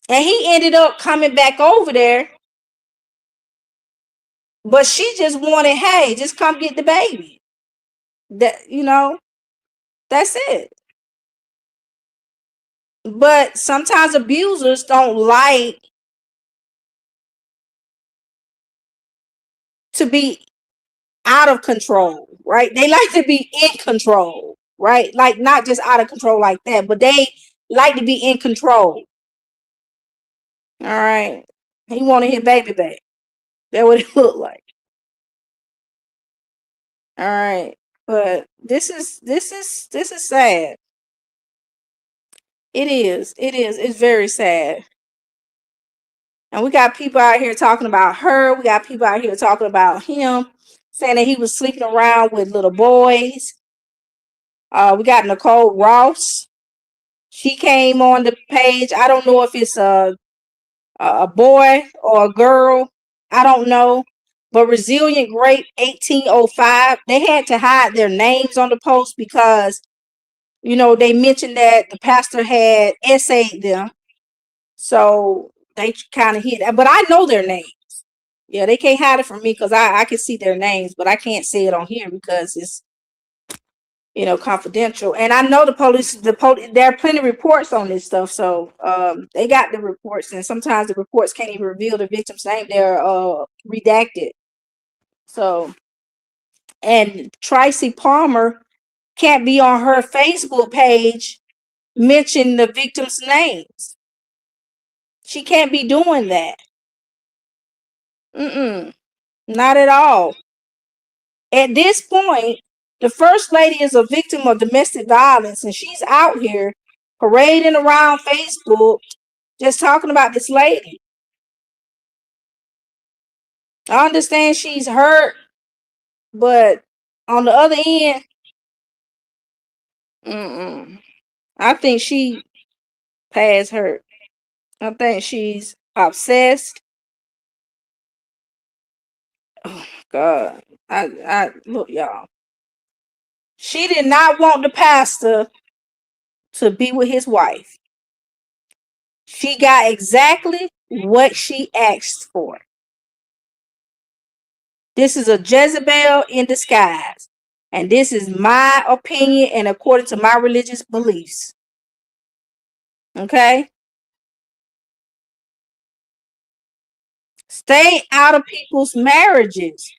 And he ended up coming back over there, but she just wanted, hey, just come get the baby. That's it. But sometimes abusers don't like to be out of control, right? They like to be in control, right? Like not just out of control like that, but they like to be in control. All right. He wanted his baby back. That's what it looked like. All right. But this is sad. It is. It's very sad. And we got people out here talking about her. We got people out here talking about him, saying that he was sleeping around with little boys. We got Nicole Ross. She came on the page. I don't know if it's a boy or a girl. I don't know. But Resilient Grape 1805, they had to hide their names on the post because, you know, they mentioned that the pastor had essayed them. So they kind of hid that. But I know their names. Yeah, they can't hide it from me because I can see their names, but I can't say it on here because it's, you know, confidential. And I know the police, there are plenty of reports on this stuff. So they got the reports, and sometimes the reports can't even reveal the victim's name. They're redacted. So, and Tracy Palmer can't be on her Facebook page mention the victim's names. She can't be doing that. Not at all. At this point, the first lady is a victim of domestic violence, and she's out here parading around Facebook just talking about this lady. I understand she's hurt, but on the other end, I think she past hurt. I think she's obsessed. Oh God. I look, y'all. She did not want the pastor to be with his wife. She got exactly what she asked for. This is a Jezebel in disguise. And this is my opinion and according to my religious beliefs. Okay? Stay out of people's marriages.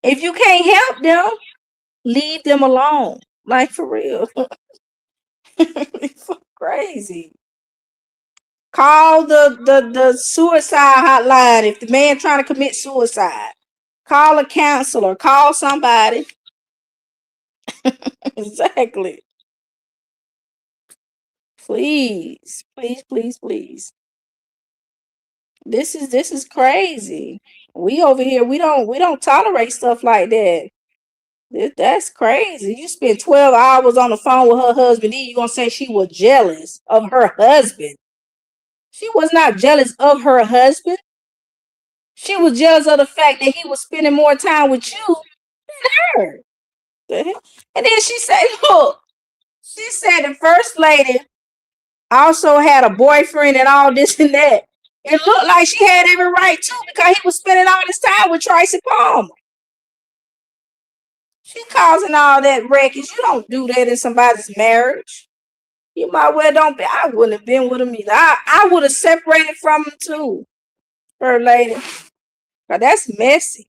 If you can't help them, leave them alone. Like, for real. It's so crazy. Call the suicide hotline if the man trying to commit suicide. Call a counselor. Call somebody. Exactly. Please, please, please, please. This is crazy. We over here, we don't tolerate stuff like that. That's crazy. You spend 12 hours on the phone with her husband, then you gonna say she was jealous of her husband. She was not jealous of her husband. She was jealous of the fact that he was spending more time with you than her. And then she said, look, she said the first lady also had a boyfriend and all this and that. It looked like she had every right too because he was spending all this time with Tracy Palmer. She causing all that wreckage. You don't do that in somebody's marriage. You might well don't be. I wouldn't have been with him either. I would have separated from him too, her lady. But that's messy.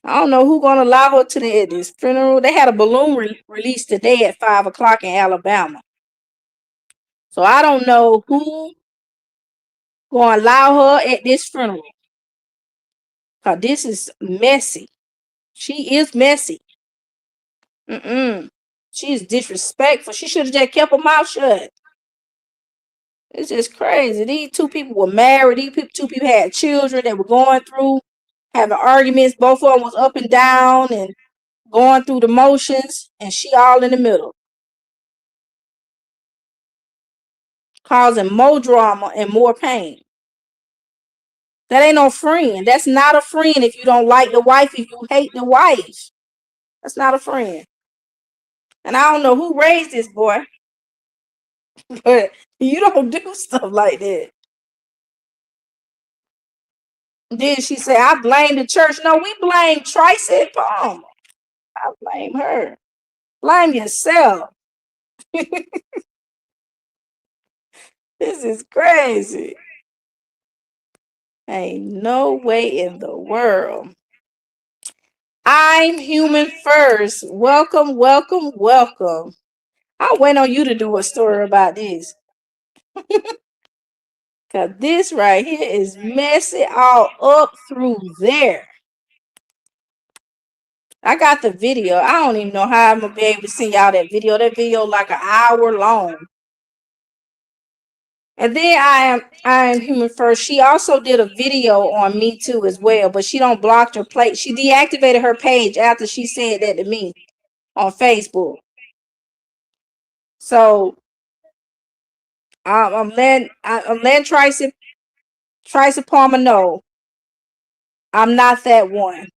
I don't know who gonna allow her to this funeral. They had a balloon release today at 5 o'clock in Alabama. So I don't know who gonna allow her at this funeral. Cause this is messy. She is messy. She is disrespectful. She should have just kept her mouth shut. It's just crazy. These two people were married. Two people had children that were going through, having arguments. Both of them was up and down and going through the motions, and she all in the middle, causing more drama and more pain. That ain't no friend. That's not a friend if you don't like the wife, if you hate the wife. That's not a friend. And I don't know who raised this boy, but you don't do stuff like that. Then she said, I blame the church. No, we blame Tracy Palmer. I blame her. Blame yourself. This is crazy. Ain't no way in the world. I'm human first. Welcome, welcome, welcome. I'll wait on you to do a story about this. Because this right here is messy all up through there. I got the video. I don't even know how I'm going to be able to send y'all that video. That video like an hour long. And then I am human first. She also did a video on me too as well, but she don't block her plate. She deactivated her page after she said that to me on Facebook. So I'm letting Tracy Palmer know I'm not that one.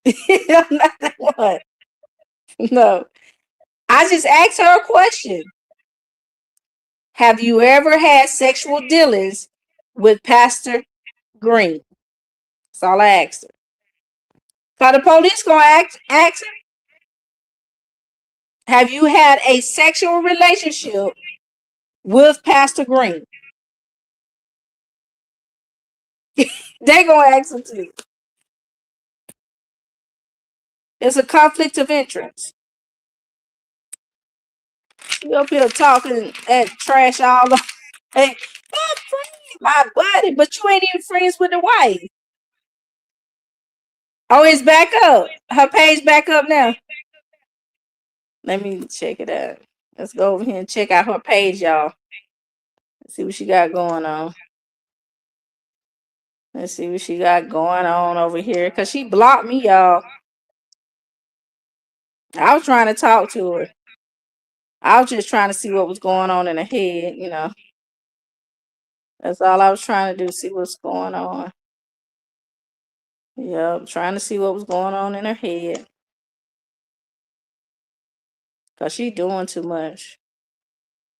I'm not that one. No. I just asked her a question. Have you ever had sexual dealings with Pastor Green? That's all I asked her. So the police gonna ask her, have you had a sexual relationship with Pastor Green? They gonna ask her too. It's a conflict of interest. You up here talking that trash all over. Hey, my friend, my buddy, but you ain't even friends with the wife. Oh, it's back up. Her page back up now. Let me check it out. Let's go over here and check out her page, y'all. Let's see what she got going on. Let's see what she got going on over here. Because she blocked me, y'all. I was trying to talk to her. I was just trying to see what was going on in her head, you know. That's all I was trying to do, see what's going on. Yep, trying to see what was going on in her head. Because she doing too much.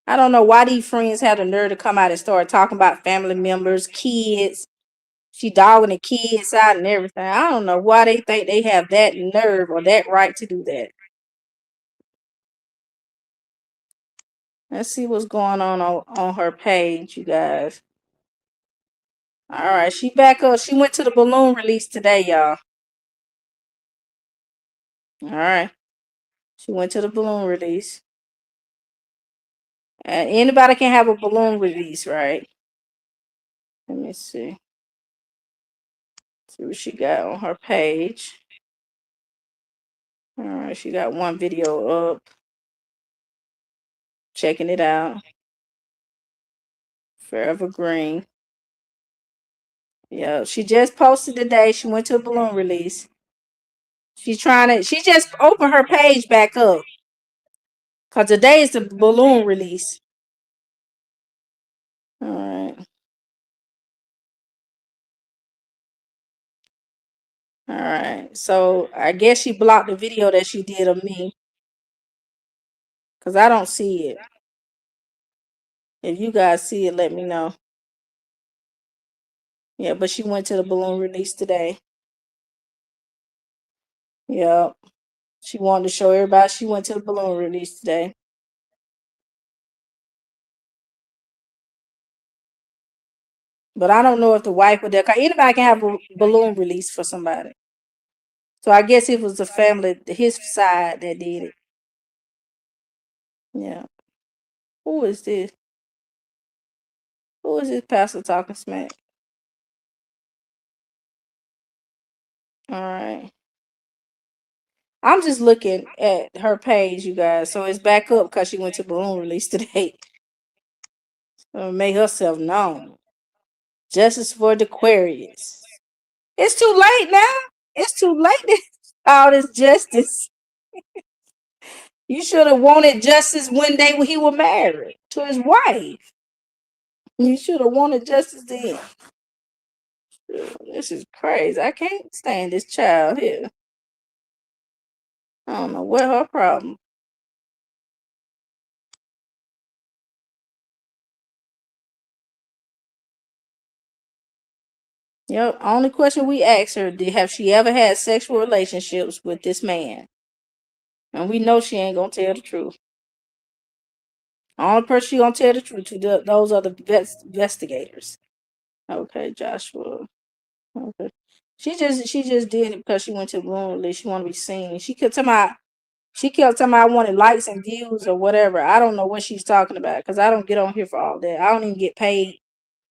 I don't know why these friends have the nerve to come out and start talking about family members, kids. She dogging the kids out and everything. I don't know why they think they have that nerve or that right to do that. Let's see what's going on her page, you guys. All right, she back up. She went to the balloon release today, y'all. All right. She went to the balloon release. And anybody can have a balloon release, right? Let me see. See what she got on her page. All right, she got one video up. Checking it out. Forever Green. Yeah, she just posted today. She went to a balloon release. She just opened her page back up. Cause today is the balloon release. All right. All right. So I guess she blocked the video that she did of me. Cause I don't see it. If you guys see it, let me know. Yeah, but she went to the balloon release today. Yep. She wanted to show everybody she went to the balloon release today. But I don't know if the wife or that anybody can have a balloon release for somebody. So I guess it was the family, his side that did it. Yeah. Who is this? Who is this pastor talking smack? All right. I'm just looking at her page, you guys. So it's back up because she went to balloon release today. So make herself known. Justice for Daquarius. It's too late now. It's too late. All this justice. You should have wanted justice when he was married to his wife. You should have wanted justice then. This is crazy. I can't stand this child here. I don't know what her problem. Yep. Only question we asked her, have she ever had sexual relationships with this man? And we know she ain't gonna tell the truth. Only person she gonna tell the truth to those are the investigators. Okay, Joshua. Okay. She just did it because she went to the room release. She want to be seen. She kept telling me I wanted likes and views or whatever. I don't know what she's talking about because I don't get on here for all that. I don't even get paid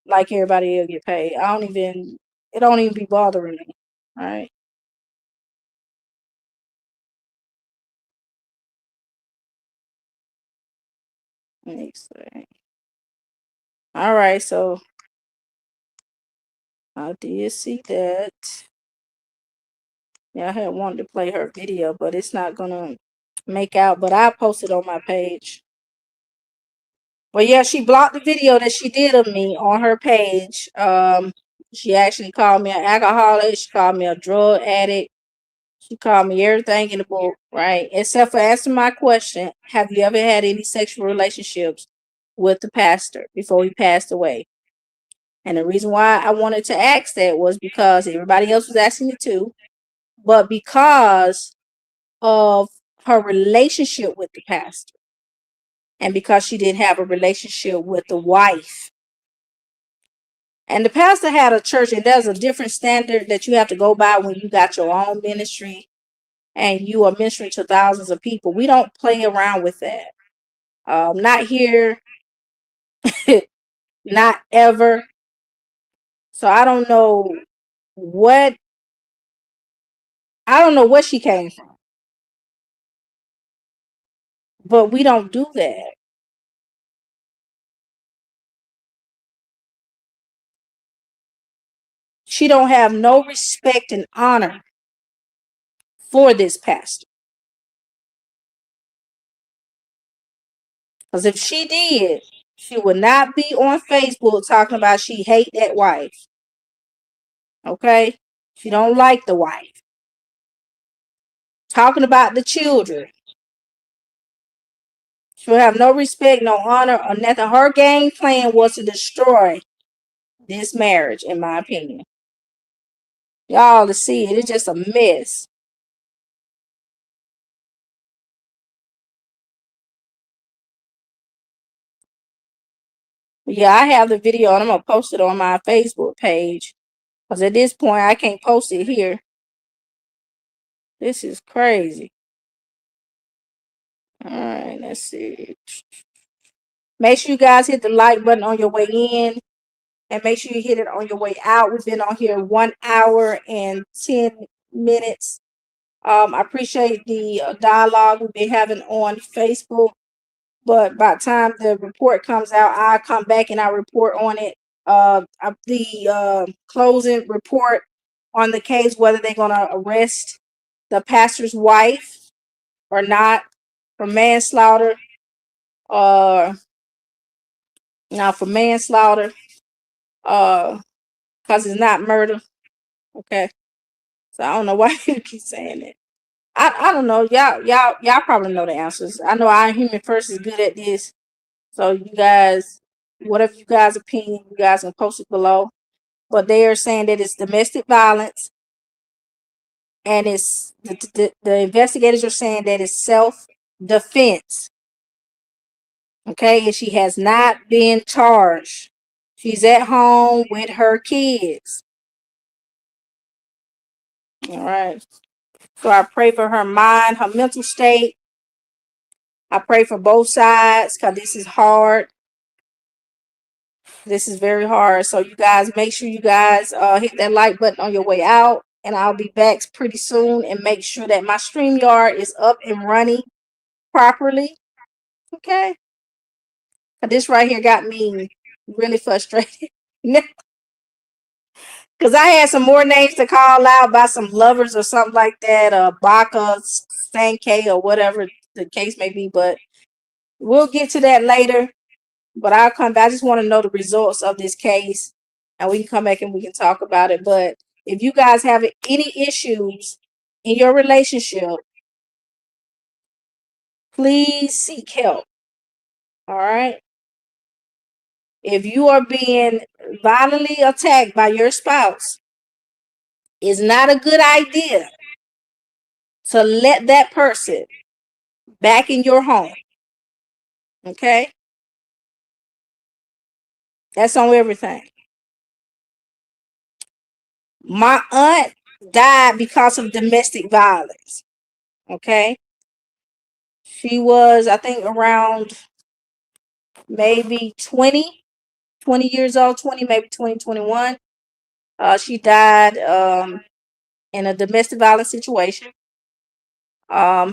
like everybody else get paid. It don't even be bothering me. All right. Next thing. All right, so I did see that. Yeah, I had wanted to play her video, but it's not gonna make out. But I posted on my page. Well, yeah, she blocked the video that she did of me on her page. She actually called me an alcoholic. She called me a drug addict. She called me everything in the book, right? Except for asking my question, have you ever had any sexual relationships with the pastor before he passed away? And the reason why I wanted to ask that was because everybody else was asking it too, but because of her relationship with the pastor and because she didn't have a relationship with the wife. And the pastor had a church, and there's a different standard that you have to go by when you got your own ministry and you are ministering to thousands of people. We don't play around with that. Not here, not ever. So I don't know what she came from, but we don't do that. She don't have no respect and honor for this pastor. Because if she did, she would not be on Facebook talking about she hate that wife. Okay? She don't like the wife. Talking about the children. She'll have no respect, no honor, or nothing. Her game plan was to destroy this marriage, in my opinion. Y'all to see it. It's just a mess. Yeah, I have the video and I'm going to post it on my Facebook page. Because at this point, I can't post it here. This is crazy. All right, let's see. Make sure you guys hit the like button on your way in. And make sure you hit it on your way out. We've been on here 1 hour and 10 minutes. I appreciate the dialogue we've been having on Facebook. But by the time the report comes out, I'll come back and I'll report on it. The closing report on the case, whether they're going to arrest the pastor's wife or not for manslaughter. Now for manslaughter, because it's not murder. Okay. So I don't know why you keep saying it. I don't know. Y'all probably know the answers. I know I Human First is good at this. So you guys, whatever you guys' opinion, you guys can post it below. But they are saying that it's domestic violence, and it's the investigators are saying that it's self-defense. Okay, and she has not been charged. She's at home with her kids. All right. So I pray for her mind, her mental state. I pray for both sides because this is hard. This is very hard. So you guys, make sure you guys hit that like button on your way out. And I'll be back pretty soon and make sure that my StreamYard is up and running properly. Okay. This right here got me really frustrated. Because I had some more names to call out by some lovers or something like that. Baka, Sankey, or whatever the case may be. But we'll get to that later. But I'll come back. I just want to know the results of this case. And we can come back and we can talk about it. But if you guys have any issues in your relationship, please seek help. All right. If you are being violently attacked by your spouse, it's not a good idea to let that person back in your home. Okay? That's on everything. My aunt died because of domestic violence. Okay? She was, I think, around maybe 20 years old, 20, maybe 20, 21. She died in a domestic violence situation.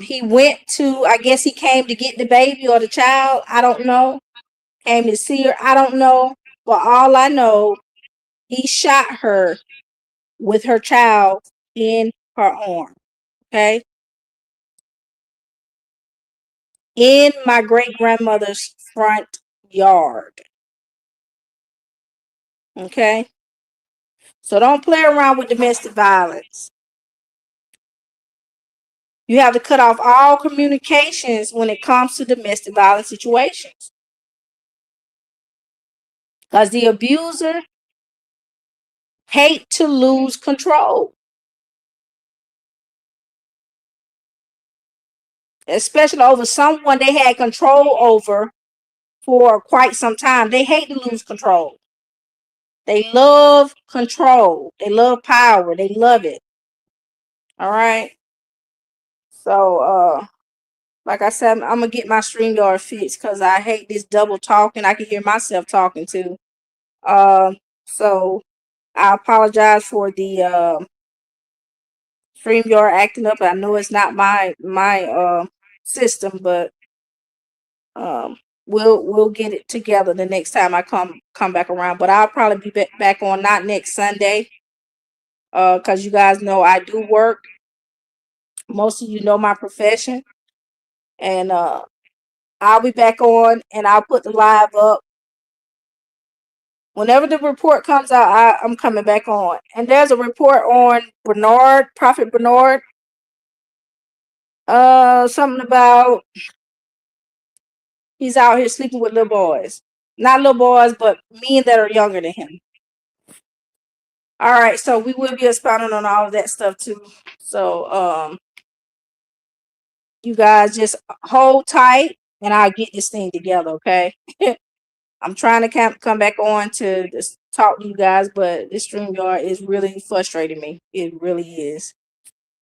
He went to, I guess he came to get the baby or the child. I don't know. Came to see her. I don't know. But all I know, he shot her with her child in her arm. Okay. In my great grandmother's front yard. Okay. So don't play around with domestic violence. You have to cut off all communications when it comes to domestic violence situations. Because the abuser hate to lose control. Especially over someone they had control over for quite some time. They hate to lose control. They love control. They love power. They love it. All right. So like I said, I'm gonna get my StreamYard fixed because I hate this double talking. I can hear myself talking too. So I apologize for the StreamYard acting up. I know it's not my system, but um we'll get it together the next time I come back around. But I'll probably be back on not next Sunday. Because you guys know I do work. Most of you know my profession. And I'll be back on and I'll put the live up. Whenever the report comes out, I'm coming back on. And there's a report on Bernard, Prophet Bernard. Something about he's out here sleeping with little boys. Not little boys, but men that are younger than him. All right, so we will be expounding on all of that stuff too. So you guys just hold tight and I'll get this thing together, okay? I'm trying to come back on to just talk to you guys, but this StreamYard is really frustrating me. It really is.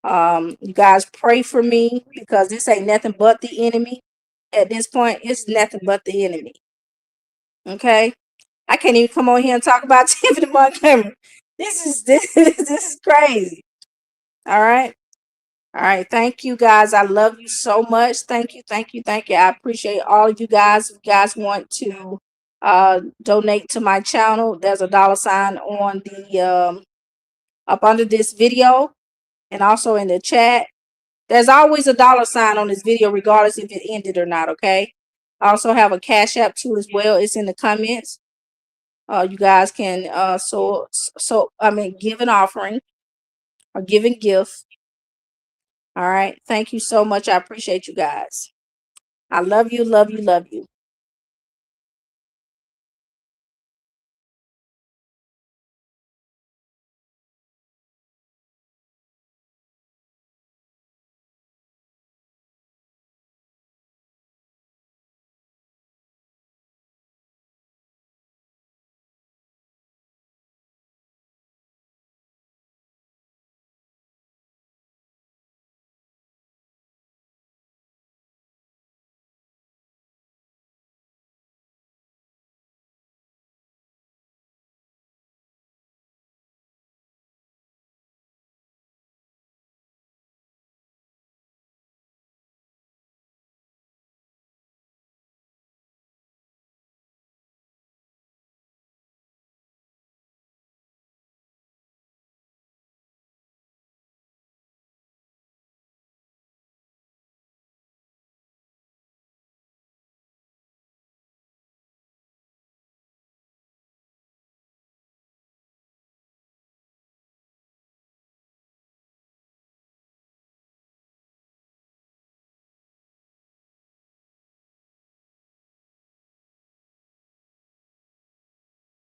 You guys pray for me because this ain't nothing but the enemy. At this point, it's nothing but the enemy. Okay? I can't even come on here and talk about Tiffany Montgomery. This is crazy. All right. All right. Thank you guys. I love you so much. Thank you. Thank you. Thank you. I appreciate all of you guys. If you guys want to donate to my channel, there's a $sign on the up under this video and also in the chat. There's always a $sign on this video, regardless if it ended or not. Okay. I also have a Cash App too as well. It's in the comments. You guys can give an offering or give a gift. All right. Thank you so much. I appreciate you guys. I love you, love you, love you.